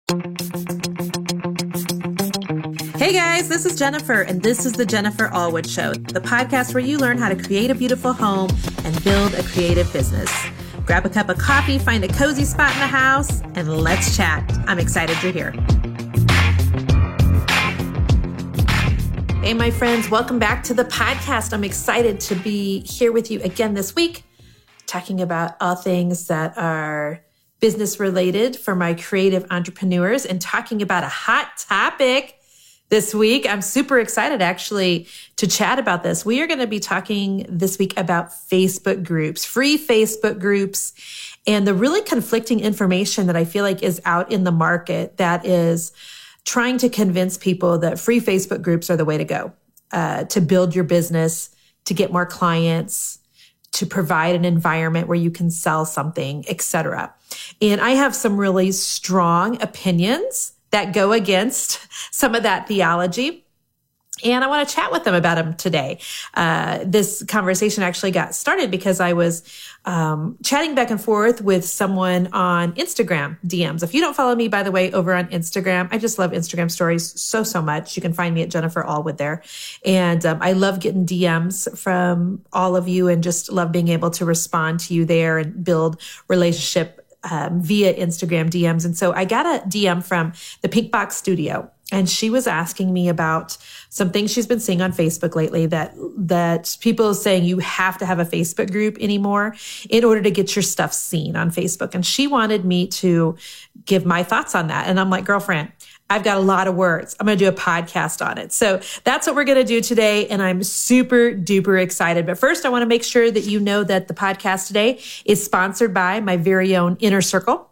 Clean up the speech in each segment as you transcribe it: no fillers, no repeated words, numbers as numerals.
Hey guys, this is Jennifer, and this is the Jennifer Allwood Show, the podcast where you learn how to create a beautiful home and build a creative business. Grab a cup of coffee, find a cozy spot in the house, and let's chat. I'm excited you're here. Hey, my friends, welcome back to the podcast. I'm excited to be here with you again this week, talking about all things that are business related for my creative entrepreneurs and talking about a hot topic this week. I'm super excited actually to chat about this. We are going to be talking this week about Facebook groups, free Facebook groups, and the really conflicting information that I feel like is out in the market that is trying to convince people that free Facebook groups are the way to go, to build your business, to get more clients, to provide an environment where you can sell something, etc. And I have some really strong opinions that go against some of that theology. And I want to chat with them about them today. This conversation actually got started because I was chatting back and forth with someone on Instagram DMs. If you don't follow me, by the way, over on Instagram, I just love Instagram stories so much. You can find me at Jennifer Allwood there. And I love getting DMs from all of you and just love being able to respond to you there and build relationship via Instagram DMs. And so I got a DM from the Pink Box Studio, and she was asking me about some things she's been seeing on Facebook lately that people are saying you have to have a Facebook group anymore in order to get your stuff seen on Facebook. And she wanted me to give my thoughts on that. And I'm like, girlfriend, I've got a lot of words. I'm going to do a podcast on it. So that's what we're going to do today. And I'm super duper excited. But first, I want to make sure that you know that the podcast today is sponsored by my very own Inner Circle.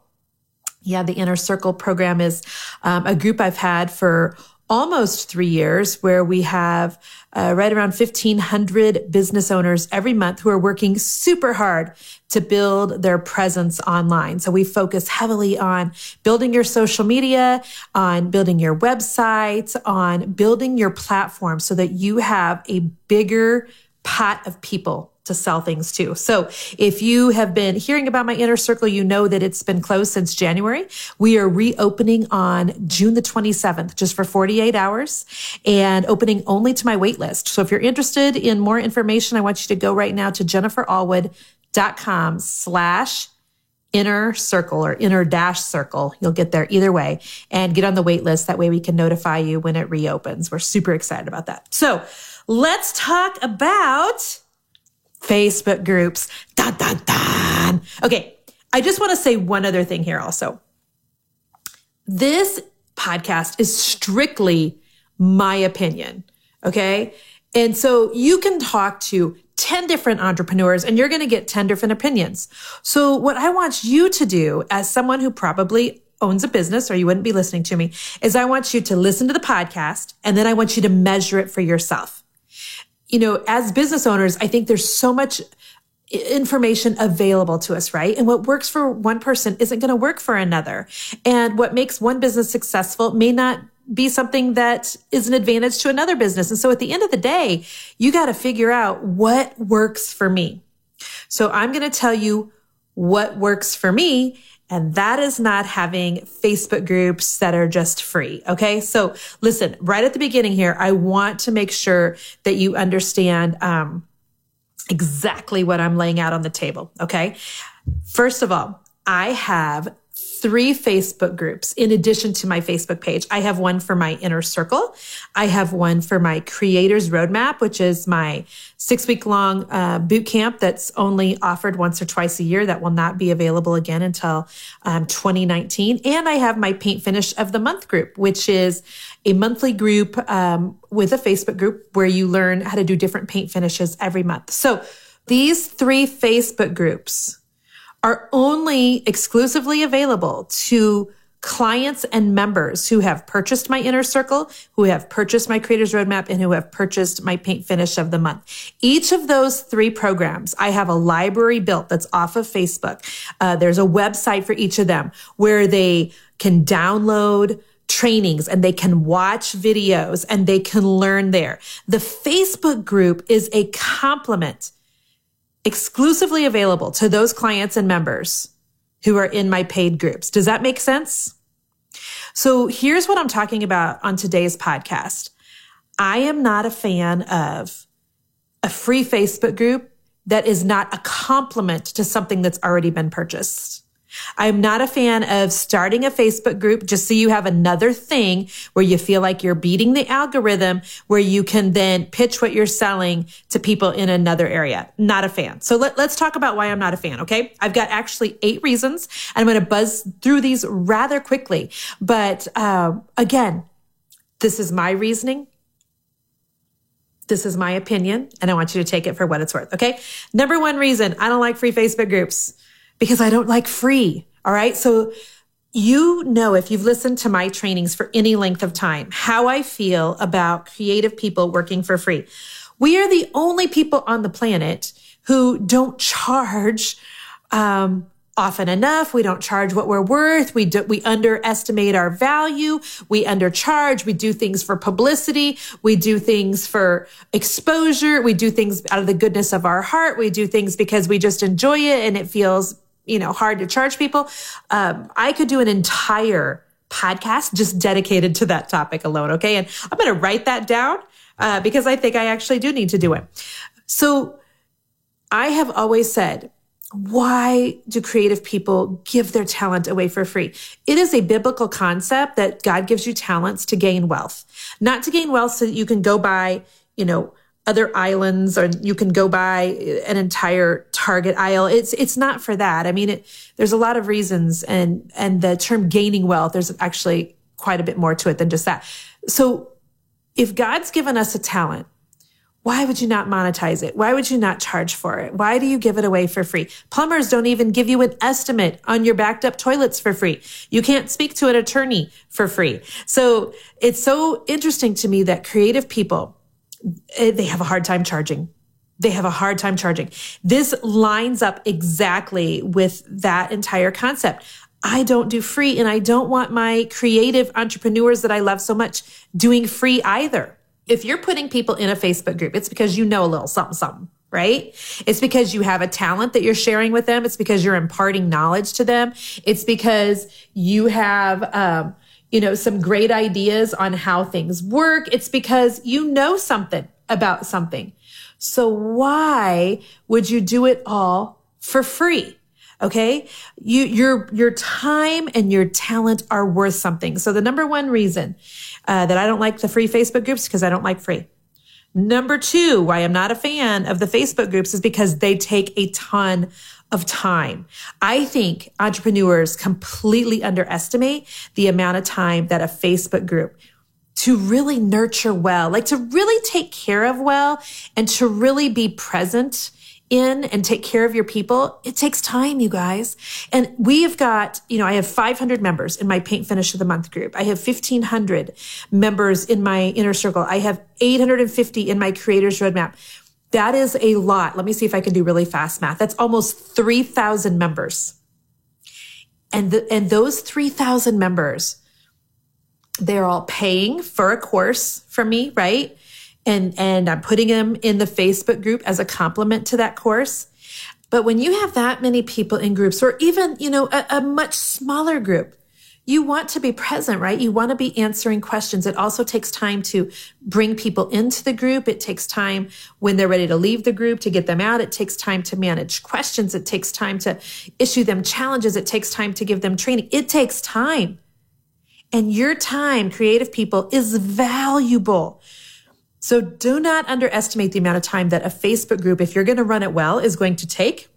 Yeah, the Inner Circle program is a group I've had for almost 3 years, where we have right around 1,500 business owners every month who are working super hard to build their presence online. So we focus heavily on building your social media, on building your website, on building your platform so that you have a bigger pot of people to sell things to. So if you have been hearing about my Inner Circle, you know that it's been closed since January. We are reopening on June the 27th, just for 48 hours, and opening only to my wait list. So if you're interested in more information, I want you to go right now to jenniferallwood.com/inner circle or inner-circle. You'll get there either way, and get on the wait list. That way we can notify you when it reopens. We're super excited about that. So let's talk about Facebook groups. Dun, dun, dun. Okay. I just want to say one other thing here also. This podcast is strictly my opinion. Okay. And so you can talk to 10 different entrepreneurs and you're going to get 10 different opinions. So what I want you to do as someone who probably owns a business, or you wouldn't be listening to me, is I want you to listen to the podcast and then I want you to measure it for yourself. You know, as business owners, I think there's so much information available to us, right? And what works for one person isn't going to work for another. And what makes one business successful may not be something that is an advantage to another business. And so at the end of the day, you got to figure out what works for me. So I'm going to tell you what works for me. And that is not having Facebook groups that are just free. Okay. So listen, right at the beginning here, I want to make sure that you understand exactly what I'm laying out on the table. Okay. First of all, I have 3 Facebook groups in addition to my Facebook page. I have one for my Inner Circle. I have one for my Creators Roadmap, which is my 6-week-long boot camp that's only offered once or twice a year. That will not be available again until 2019. And I have my Paint Finish of the Month group, which is a monthly group with a Facebook group where you learn how to do different paint finishes every month. So these 3 Facebook groups are only exclusively available to clients and members who have purchased my Inner Circle, who have purchased my Creators Roadmap, and who have purchased my Paint Finish of the Month. Each of those 3 programs, I have a library built that's off of Facebook. There's a website for each of them where they can download trainings and they can watch videos and they can learn there. The Facebook group is a complement exclusively available to those clients and members who are in my paid groups. Does that make sense? So here's what I'm talking about on today's podcast. I am not a fan of a free Facebook group that is not a complement to something that's already been purchased. I'm not a fan of starting a Facebook group just so you have another thing where you feel like you're beating the algorithm, where you can then pitch what you're selling to people in another area. Not a fan. So let's talk about why I'm not a fan, okay? I've got actually 8 reasons, and I'm going to buzz through these rather quickly. But again, this is my reasoning. This is my opinion, and I want you to take it for what it's worth, okay? Number 1 reason I don't like free Facebook groups, because I don't like free. All right. So you know, if you've listened to my trainings for any length of time, how I feel about creative people working for free. We are the only people on the planet who don't charge, often enough. We don't charge what we're worth. We underestimate our value. We undercharge. We do things for publicity. We do things for exposure. We do things out of the goodness of our heart. We do things because we just enjoy it and it feels, hard to charge people. I could do an entire podcast just dedicated to that topic alone. Okay. And I'm going to write that down, because I think I actually do need to do it. So I have always said, why do creative people give their talent away for free? It is a biblical concept that God gives you talents to gain wealth, not to gain wealth so that you can go buy, other islands, or you can go buy an entire Target aisle. It's not for that. I mean, there's a lot of reasons, and the term gaining wealth, there's actually quite a bit more to it than just that. So if God's given us a talent, why would you not monetize it? Why would you not charge for it? Why do you give it away for free? Plumbers don't even give you an estimate on your backed up toilets for free. You can't speak to an attorney for free. So it's so interesting to me that creative people, they have a hard time charging. They have a hard time charging. This lines up exactly with that entire concept. I don't do free, and I don't want my creative entrepreneurs that I love so much doing free either. If you're putting people in a Facebook group, it's because you know a little something, right? It's because you have a talent that you're sharing with them. It's because you're imparting knowledge to them. It's because you have, some great ideas on how things work. It's because you know something about something. So why would you do it all for free? Okay. Your time and your talent are worth something. So the number 1 reason that I don't like the free Facebook groups, because I don't like free. Number 2, why I'm not a fan of the Facebook groups, is because they take a ton of time. I think entrepreneurs completely underestimate the amount of time that a Facebook group to really nurture well, like to really take care of well, and to really be present in and take care of your people. It takes time, you guys. And we've got, I have 500 members in my Paint Finish of the Month group. I have 1,500 members in my Inner Circle. I have 850 in my Creators Roadmap. That is a lot. Let me see if I can do really fast math. That's almost 3,000 members. And those 3,000 members, they're all paying for a course from me, right? And I'm putting them in the Facebook group as a complement to that course. But when you have that many people in groups, or even, a much smaller group, you want to be present, right? You want to be answering questions. It also takes time to bring people into the group. It takes time when they're ready to leave the group to get them out. It takes time to manage questions. It takes time to issue them challenges. It takes time to give them training. It takes time. And your time, creative people, is valuable. So do not underestimate the amount of time that a Facebook group, if you're going to run it well, is going to take.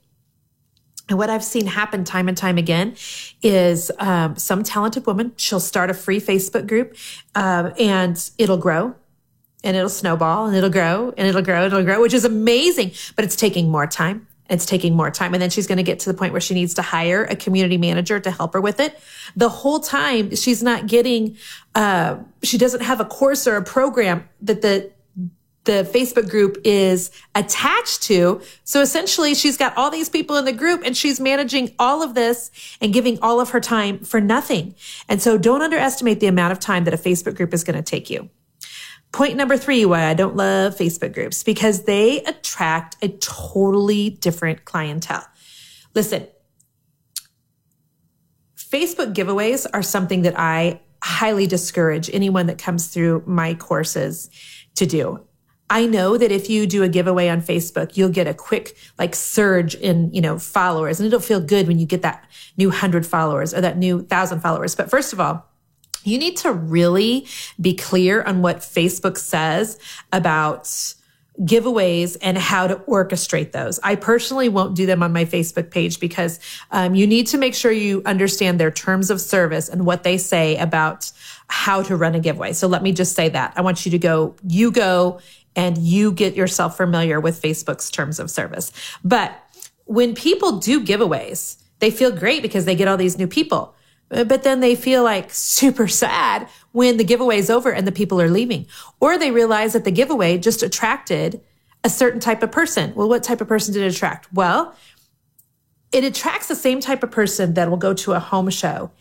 And what I've seen happen time and time again is some talented woman, she'll start a free Facebook group, and it'll grow, and it'll snowball, and it'll grow, and it'll grow, and it'll grow, which is amazing. But it's taking more time. It's taking more time. And then she's going to get to the point where she needs to hire a community manager to help her with it. The whole time she's not getting, she doesn't have a course or a program that the Facebook group is attached to. So essentially she's got all these people in the group, and she's managing all of this and giving all of her time for nothing. And so don't underestimate the amount of time that a Facebook group is going to take you. Point number 3, why I don't love Facebook groups, because they attract a totally different clientele. Listen, Facebook giveaways are something that I highly discourage anyone that comes through my courses to do. I know that if you do a giveaway on Facebook, you'll get a quick surge in, followers, and it'll feel good when you get that new 100 followers or that new 1,000 followers. But first of all, you need to really be clear on what Facebook says about giveaways and how to orchestrate those. I personally won't do them on my Facebook page because you need to make sure you understand their terms of service and what they say about how to run a giveaway. So let me just say that. I want you to go and you get yourself familiar with Facebook's terms of service. But when people do giveaways, they feel great because they get all these new people. But then they feel super sad when the giveaway is over and the people are leaving. Or they realize that the giveaway just attracted a certain type of person. Well, what type of person did it attract? Well, it attracts the same type of person that will go to a home show.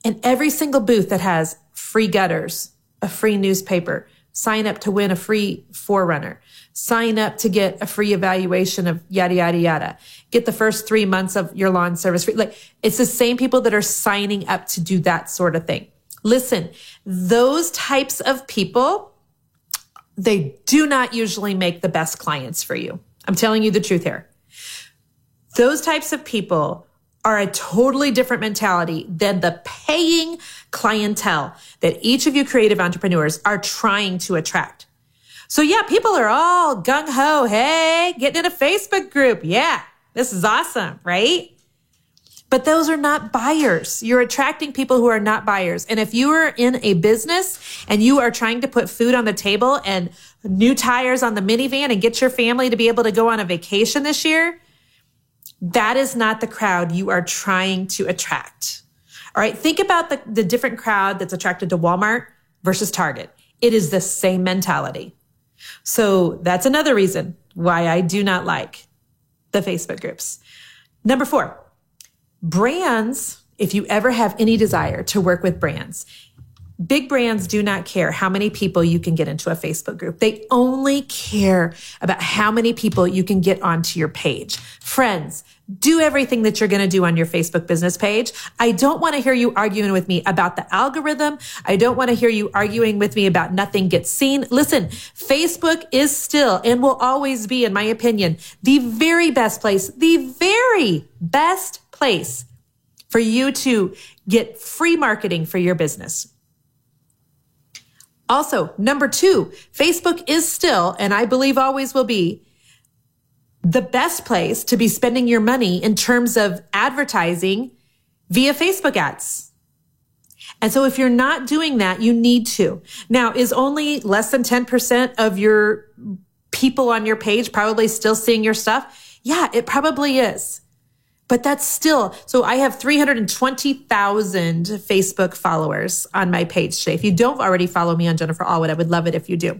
And every single booth that has free gutters, a free newspaper, sign up to win a free 4Runner, sign up to get a free evaluation of yada, yada, yada, get the first 3 months of your lawn service free. It's the same people that are signing up to do that sort of thing. Listen, those types of people, they do not usually make the best clients for you. I'm telling you the truth here. Those types of people are a totally different mentality than the paying clientele that each of you creative entrepreneurs are trying to attract. So yeah, people are all gung-ho. Hey, getting in a Facebook group. Yeah, this is awesome, right? But those are not buyers. You're attracting people who are not buyers. And if you are in a business and you are trying to put food on the table and new tires on the minivan and get your family to be able to go on a vacation this year, that is not the crowd you are trying to attract. All right. Think about the different crowd that's attracted to Walmart versus Target. It is the same mentality. So that's another reason why I do not like the Facebook groups. Number 4, brands. If you ever have any desire to work with brands, big brands do not care how many people you can get into a Facebook group. They only care about how many people you can get onto your page. Friends, do everything that you're going to do on your Facebook business page. I don't want to hear you arguing with me about the algorithm. I don't want to hear you arguing with me about nothing gets seen. Listen, Facebook is still and will always be, in my opinion, the very best place for you to get free marketing for your business. Also, number 2, Facebook is still, and I believe always will be, the best place to be spending your money in terms of advertising via Facebook ads. And so if you're not doing that, you need to. Now, is only less than 10% of your people on your page probably still seeing your stuff? Yeah, it probably is. But that's still, so I have 320,000 Facebook followers on my page today. If you don't already follow me on Jennifer Allwood, I would love it if you do.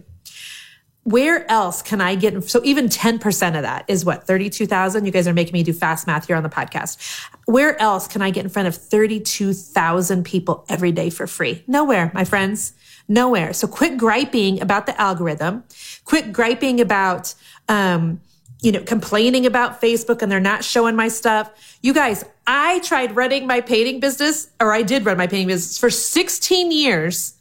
Where else can I get, so even 10% of that is what, 32,000? You guys are making me do fast math here on the podcast. Where else can I get in front of 32,000 people every day for free? Nowhere, my friends, nowhere. So quit griping about the algorithm. Quit griping about, complaining about Facebook and they're not showing my stuff. You guys, I tried running my painting business, or I did run my painting business for 16 years.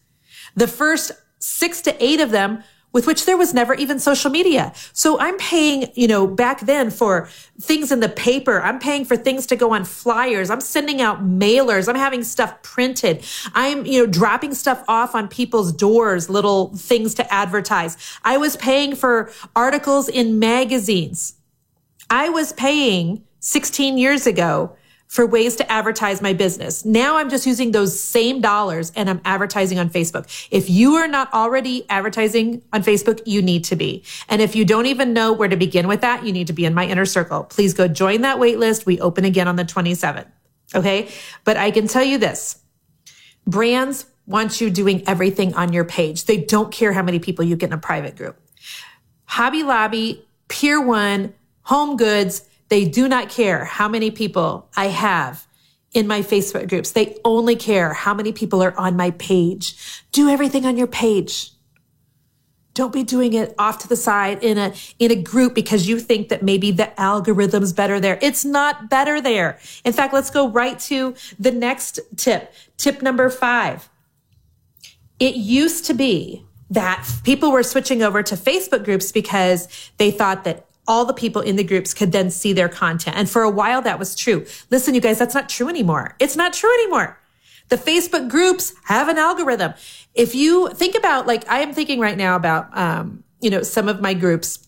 The first 6 to 8 of them with which there was never even social media. So I'm paying, back then for things in the paper. I'm paying for things to go on flyers. I'm sending out mailers. I'm having stuff printed. I'm, dropping stuff off on people's doors, little things to advertise. I was paying for articles in magazines. I was paying 16 years ago for ways to advertise my business. Now I'm just using those same dollars and I'm advertising on Facebook. If you are not already advertising on Facebook, you need to be. And if you don't even know where to begin with that, you need to be in my inner circle. Please go join that wait list. We open again on the 27th. Okay. But I can tell you this, brands want you doing everything on your page. They don't care how many people you get in a private group. Hobby Lobby, Pier 1, Home Goods, they do not care how many people I have in my Facebook groups. They only care how many people are on my page. Do everything on your page. Don't be doing it off to the side in a group because you think that maybe the algorithm's better there. It's not better there. In fact, let's go right to the next tip. Tip number 5. It used to be that people were switching over to Facebook groups because they thought that all the people in the groups could then see their content. And for a while that was true. Listen, you guys, that's not true anymore. It's not true anymore. The Facebook groups have an algorithm. If you think about, like, I am thinking right now about, some of my groups,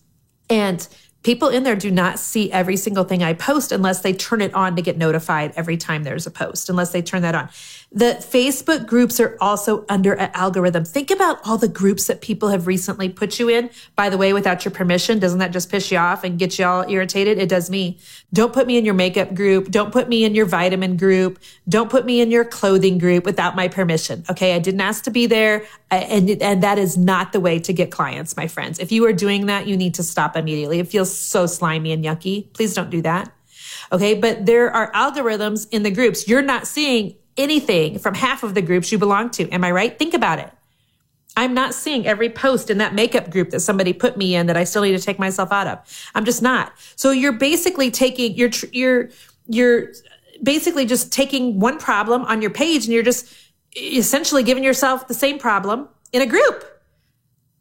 and people in there do not see every single thing I post unless they turn it on to get notified every time there's a post, unless they turn that on. The Facebook groups are also under an algorithm. Think about all the groups that people have recently put you in, by the way, without your permission. Doesn't that just piss you off and get you all irritated? It does me. Don't put me in your makeup group. Don't put me in your vitamin group. Don't put me in your clothing group without my permission. Okay. I didn't ask to be there. And that is not the way to get clients, my friends. If you are doing that, you need to stop immediately. It feels so slimy and yucky. Please don't do that. Okay. But there are algorithms in the groups. You're not seeing anything from half of the groups you belong to. Am I right? Think about it. I'm not seeing every post in that makeup group that somebody put me in that I still need to take myself out of. I'm just not. So you're basically taking, you're basically just taking one problem on your page and you're just essentially giving yourself the same problem in a group.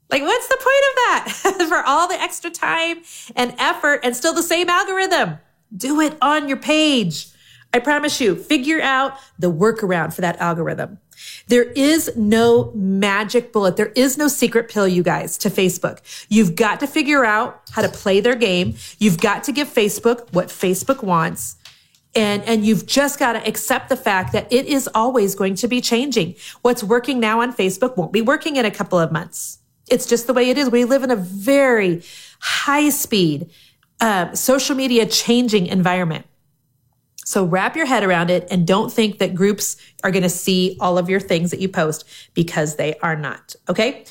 Like, what's the point of that? For all the extra time and effort and still the same algorithm. Do it on your page. I promise you, figure out the workaround for that algorithm. There is no magic bullet. There is no secret pill, you guys, to Facebook. You've got to figure out how to play their game. You've got to give Facebook what Facebook wants. And you've just got to accept the fact that it is always going to be changing. What's working now on Facebook won't be working in a couple of months. It's just the way it is. We live in a very high speed, social media changing environment. So wrap your head around it and don't think that groups are going to see all of your things that you post, because they are not. Okay.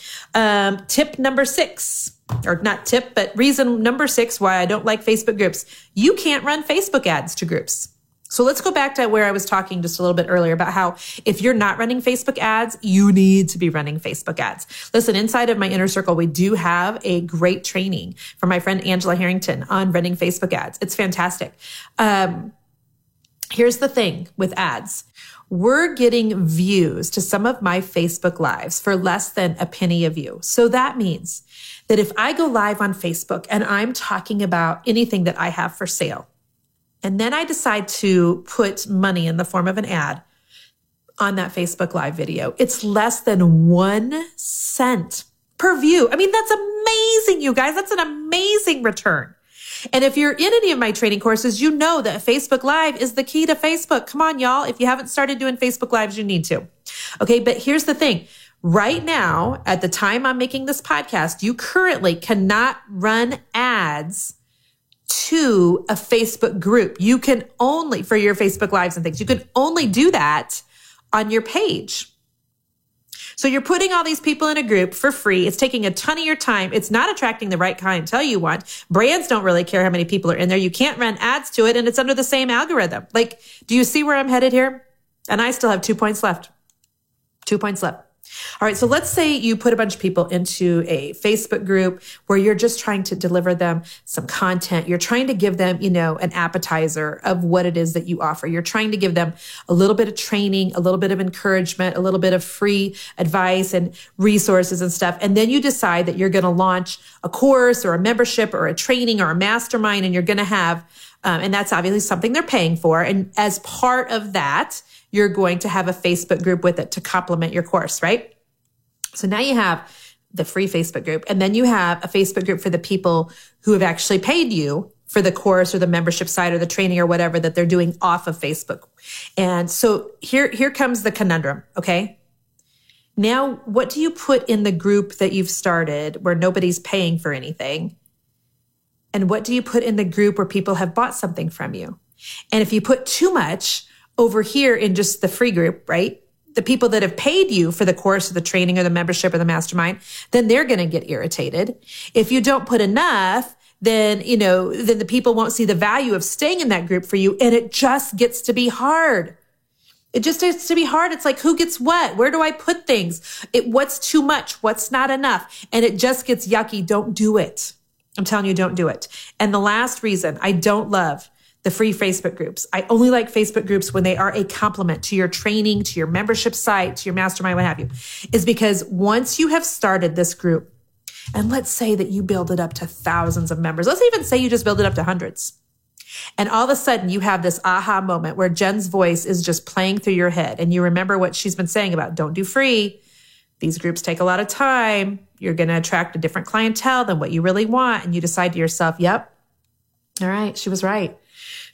Tip number 6, or not tip, but reason number 6 why I don't like Facebook groups. You can't run Facebook ads to groups. So let's go back to where I was talking just a little bit earlier about how if you're not running Facebook ads, you need to be running Facebook ads. Listen, inside of my inner circle, we do have a great training from my friend Angela Harrington on running Facebook ads. It's fantastic. Here's the thing with ads. We're getting views to some of my Facebook lives for less than a penny a view. So that means that if I go live on Facebook and I'm talking about anything that I have for sale, and then I decide to put money in the form of an ad on that Facebook Live video, it's less than 1 cent per view. I mean, that's amazing, you guys. That's an amazing return. And if you're in any of my training courses, you know that Facebook Live is the key to Facebook. Come on, y'all. If you haven't started doing Facebook Lives, you need to. Okay, but here's the thing. Right now, at the time I'm making this podcast, you currently cannot run ads to a Facebook group. You can only, for your Facebook Lives and things, you can only do that on your page. So you're putting all these people in a group for free. It's taking a ton of your time. It's not attracting the right clientele you want. Brands don't really care how many people are in there. You can't run ads to it, and it's under the same algorithm. Like, do you see where I'm headed here? And I still have 2 points left. 2 points left. All right. So let's say you put a bunch of people into a Facebook group where you're just trying to deliver them some content. You're trying to give them, an appetizer of what it is that you offer. You're trying to give them a little bit of training, a little bit of encouragement, a little bit of free advice and resources and stuff. And then you decide that you're going to launch a course or a membership or a training or a mastermind, and you're going to have, and that's obviously something they're paying for. And as part of that, you're going to have a Facebook group with it to complement your course, right? So now you have the free Facebook group, and then you have a Facebook group for the people who have actually paid you for the course or the membership site or the training or whatever that they're doing off of Facebook. And so here comes the conundrum, okay? Now, what do you put in the group that you've started where nobody's paying for anything? And what do you put in the group where people have bought something from you? And if you put too much over here in just the free group, right? The people that have paid you for the course or the training or the membership or the mastermind, then they're going to get irritated. If you don't put enough, then the people won't see the value of staying in that group for you. And it just gets to be hard. It just gets to be hard. It's like, who gets what? Where do I put things? What's too much? What's not enough? And it just gets yucky. Don't do it. I'm telling you, don't do it. And the last reason I don't love the free Facebook groups. I only like Facebook groups when they are a complement to your training, to your membership site, to your mastermind, what have you, is because once you have started this group, and let's say that you build it up to thousands of members, let's even say you just build it up to hundreds. And all of a sudden you have this aha moment where Jen's voice is just playing through your head. And you remember what she's been saying about don't do free. These groups take a lot of time. You're going to attract a different clientele than what you really want. And you decide to yourself, yep, all right, she was right.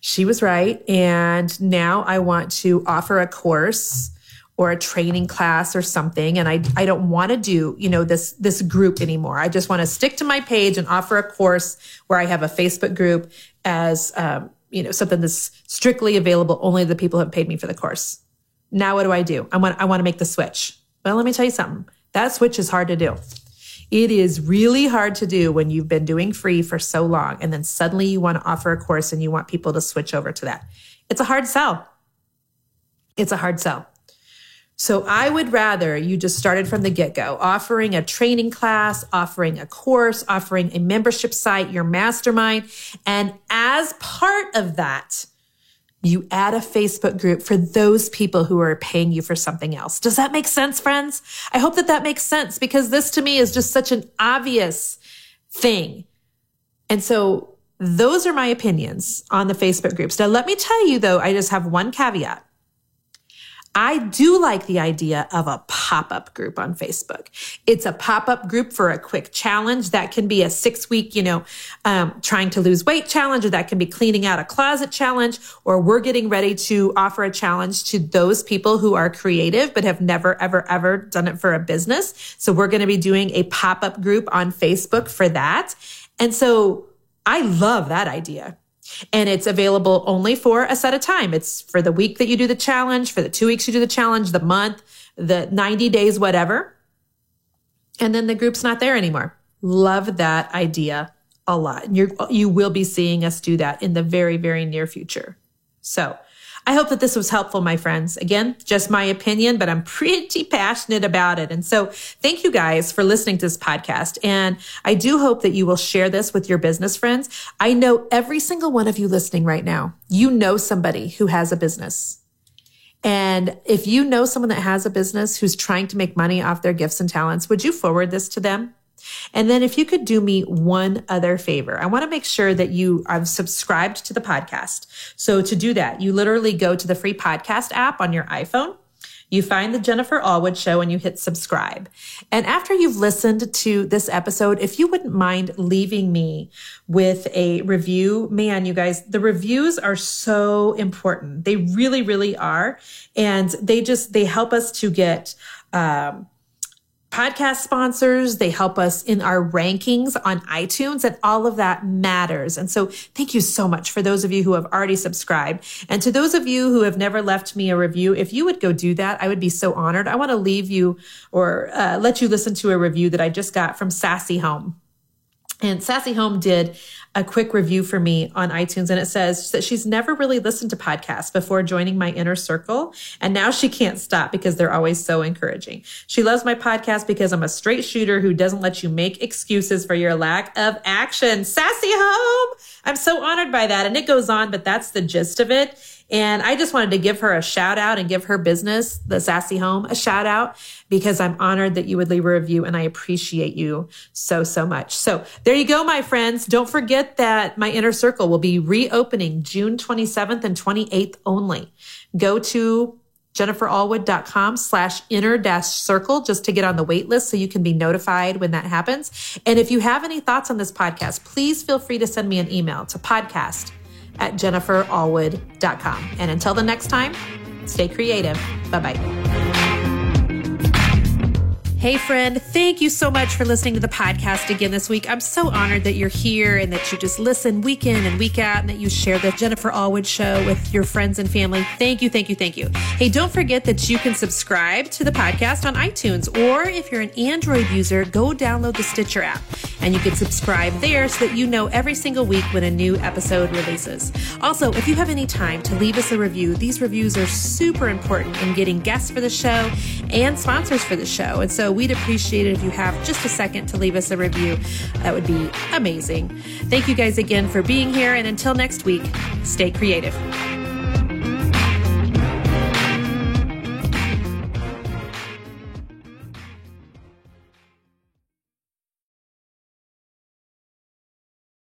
She was right. And now I want to offer a course or a training class or something. And I don't want to do, this group anymore. I just want to stick to my page and offer a course where I have a Facebook group as, something that's strictly available only to the people who have paid me for the course. Now what do? I want to make the switch. Well, let me tell you something. That switch is hard to do. It is really hard to do when you've been doing free for so long and then suddenly you want to offer a course and you want people to switch over to that. It's a hard sell. It's a hard sell. So I would rather you just started from the get-go, offering a training class, offering a course, offering a membership site, your mastermind. And as part of that, you add a Facebook group for those people who are paying you for something else. Does that make sense, friends? I hope that makes sense because this to me is just such an obvious thing. And so those are my opinions on the Facebook groups. Now, let me tell you though, I just have one caveat. I do like the idea of a pop-up group on Facebook. It's a pop-up group for a quick challenge. That can be a 6-week, trying to lose weight challenge, or that can be cleaning out a closet challenge, or we're getting ready to offer a challenge to those people who are creative but have never, ever, ever done it for a business. So we're going to be doing a pop-up group on Facebook for that. And so I love that idea. And it's available only for a set of time. It's for the week that you do the challenge, for the 2 weeks you do the challenge, the month, the 90 days, whatever. And then the group's not there anymore. Love that idea a lot. You will be seeing us do that in the very, very near future. So I hope that this was helpful, my friends. Again, just my opinion, but I'm pretty passionate about it. And so thank you guys for listening to this podcast. And I do hope that you will share this with your business friends. I know every single one of you listening right now, you know somebody who has a business. And if you know someone that has a business who's trying to make money off their gifts and talents, would you forward this to them? And then if you could do me one other favor, I want to make sure that you are subscribed to the podcast. So to do that, you literally go to the free podcast app on your iPhone. You find the Jennifer Allwood Show and you hit subscribe. And after you've listened to this episode, if you wouldn't mind leaving me with a review, man, you guys, the reviews are so important. They really, really are. And they help us to get, podcast sponsors. They help us in our rankings on iTunes, and all of that matters. And so thank you so much for those of you who have already subscribed. And to those of you who have never left me a review, if you would go do that, I would be so honored. I want to leave you or let you listen to a review that I just got from Sassy Home. And Sassy Home did a quick review for me on iTunes, and it says that she's never really listened to podcasts before joining my inner circle, and now she can't stop because they're always so encouraging. She loves my podcast because I'm a straight shooter who doesn't let you make excuses for your lack of action. Sassy Home! I'm so honored by that, and it goes on, but that's the gist of it. And I just wanted to give her a shout out and give her business, the Sassy Home, a shout out because I'm honored that you would leave a review, and I appreciate you so, so much. So there you go, my friends. Don't forget that my inner circle will be reopening June 27th and 28th only. Go to jenniferallwood.com/inner-circle just to get on the wait list so you can be notified when that happens. And if you have any thoughts on this podcast, please feel free to send me an email to podcast@jenniferallwood.com. And until the next time, stay creative. Bye-bye. Hey friend, thank you so much for listening to the podcast again this week. I'm so honored that you're here and that you just listen week in and week out and that you share the Jennifer Allwood Show with your friends and family. Thank you, thank you, thank you. Hey, don't forget that you can subscribe to the podcast on iTunes, or if you're an Android user, go download the Stitcher app. and you can subscribe there so that you know every single week when a new episode releases. Also, if you have any time to leave us a review, these reviews are super important in getting guests for the show and sponsors for the show. And so we'd appreciate it if you have just a second to leave us a review. That would be amazing. Thank you guys again for being here. And until next week, stay creative.